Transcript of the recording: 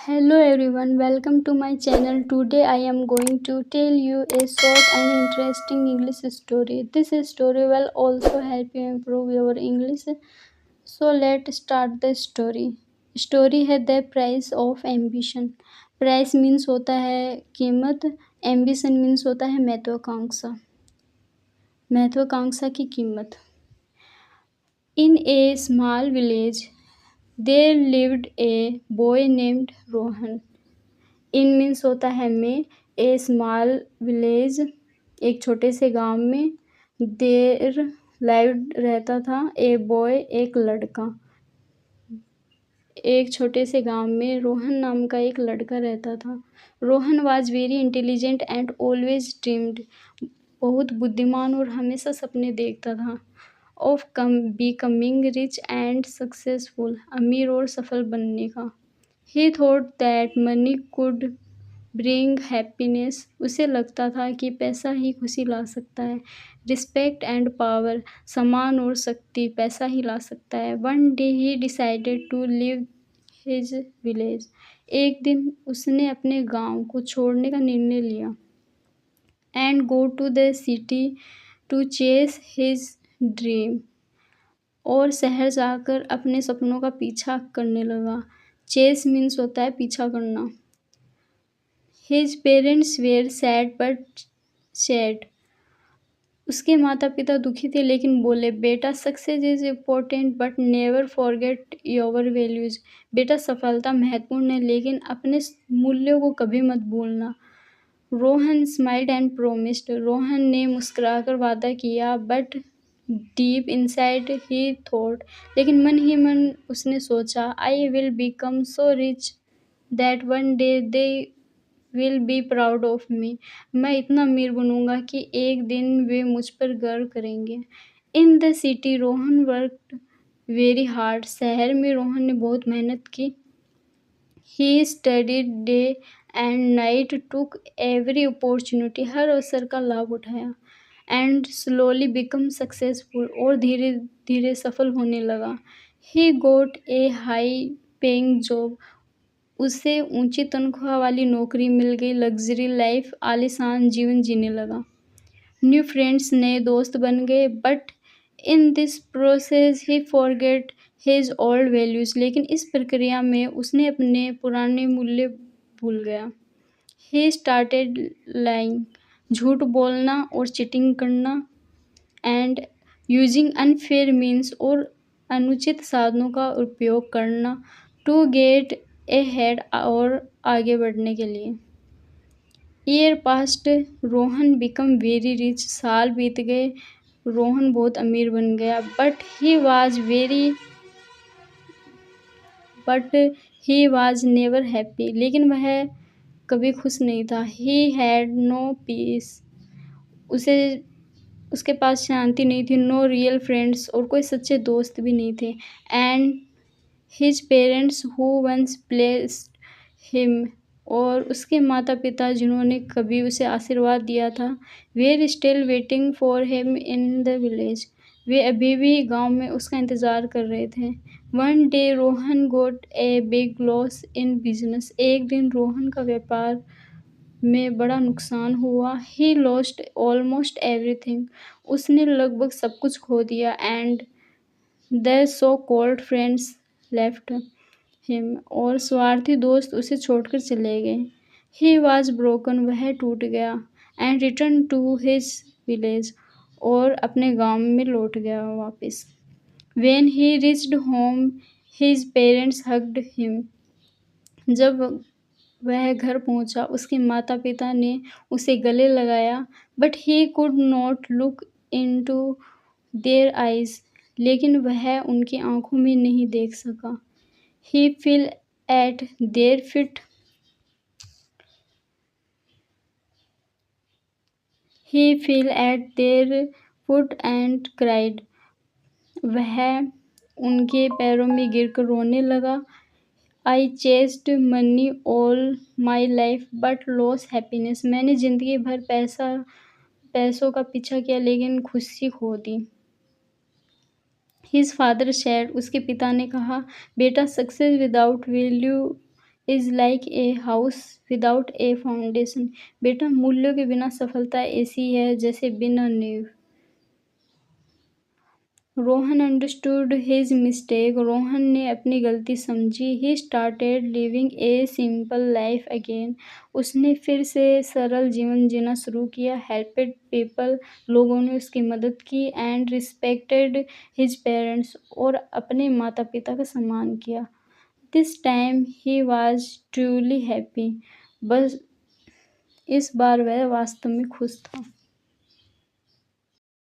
Hello everyone, welcome to my channel. Today I am going to tell you a short and interesting English story. This story will also help you improve your English. So let's start the story. Story है The Price of Ambition. Price means होता है कीमत, ambition means होता है महत्वाकांक्षा, महत्वाकांक्षा की कीमत. In a small village, there lived a boy named Rohan. In means होता है में, ए स्मॉल विलेज एक छोटे से गांव में, देर लाइव रहता था ए बॉय एक लड़का. एक छोटे से गांव में रोहन नाम का एक लड़का रहता था. Rohan was very intelligent and always dreamed. बहुत बुद्धिमान और हमेशा सपने देखता था. Of becoming rich and successful, अमीर और सफल बनने का. He thought that money could bring happiness. उसे लगता था कि पैसा ही खुशी ला सकता है. Respect and power, सम्मान और शक्ति पैसा ही ला सकता है. One day he decided to leave his village. एक दिन उसने अपने गांव को छोड़ने का निर्णय लिया. And go to the city to chase his dream. और शहर जाकर अपने सपनों का पीछा करने लगा. चेस मीन्स होता है पीछा करना. His parents were sad but sad. उसके माता पिता दुखी थे लेकिन बोले, बेटा success is important but never forget your values. बेटा सफलता महत्वपूर्ण है लेकिन अपने मूल्यों को कभी मत भूलना. Rohan smiled and promised. Rohan ने मुस्कुराकर वादा किया. But deep inside he thought, लेकिन मन ही मन उसने सोचा, I will become so rich that one day they will be proud of me. मैं इतना अमीर बनूंगा कि एक दिन वे मुझ पर गर्व करेंगे. In the city Rohan worked very hard. शहर में रोहन ने बहुत मेहनत की. He studied day and night, took every opportunity. हर अवसर का लाभ उठाया. And slowly become successful. और धीरे धीरे सफल होने लगा. He got a high paying job. उसे ऊंची तनख्वाह वाली नौकरी मिल गई. लग्जरी लाइफ, आलीशान जीवन जीने लगा. न्यू फ्रेंड्स, नए दोस्त बन गए. But in this process he forget his old values. लेकिन इस प्रक्रिया में उसने अपने पुराने मूल्य भूल गया. He started lying. झूठ बोलना और चीटिंग करना. एंड यूजिंग अनफेयर मीन्स, और अनुचित साधनों का उपयोग करना. टू गेट ए हेड, और आगे बढ़ने के लिए. Year passed, Rohan become very rich. साल बीत गए, रोहन बहुत अमीर बन गया. But he was never happy. लेकिन वह कभी खुश नहीं था. He had no peace. उसके पास शांति नहीं थी. नो रियल फ्रेंड्स, और कोई सच्चे दोस्त भी नहीं थे. And his parents who once blessed him, और उसके माता पिता जिन्होंने कभी उसे आशीर्वाद दिया था, were still waiting for him in the village. वे अभी भी गांव में उसका इंतज़ार कर रहे थे. One day Rohan got a big loss in business. एक दिन रोहन का व्यापार में बड़ा नुकसान हुआ. He lost almost everything. उसने लगभग सब कुछ खो दिया. And the so called friends left him, और स्वार्थी दोस्त उसे छोड़कर चले गए. He was broken. वह टूट गया. And return to his village, और अपने गांव में लौट गया वापस. When he reached home his parents hugged him. जब वह घर पहुंचा, उसके माता पिता ने उसे गले लगाया. But he could not look into their eyes. लेकिन वह उनकी आंखों में नहीं देख सका. He fell at their feet. He fell at their foot and cried. वह उनके पैरों में गिरकर रोने लगा. I chased money all my life but loss happiness. मैंने जिंदगी भर पैसों का पीछा किया लेकिन खुशी खो दी. His father sad. उसके पिता ने कहा, बेटा success without value is like a house without A foundation. बेटा, मूल्यों के बिना सफलता ऐसी है जैसे बिना नींव। Rohan understood his mistake. Rohan ने अपनी गलती समझी। He started living a simple life again. उसने फिर से सरल जीवन जीना शुरू किया। हेल्पेड पीपल, लोगों ने उसकी मदद की। एंड रिस्पेक्टेड हिज पेरेंट्स, और अपने माता पिता का सम्मान किया। This time he was truly happy. बस इस बार वह वास्तव में खुश था।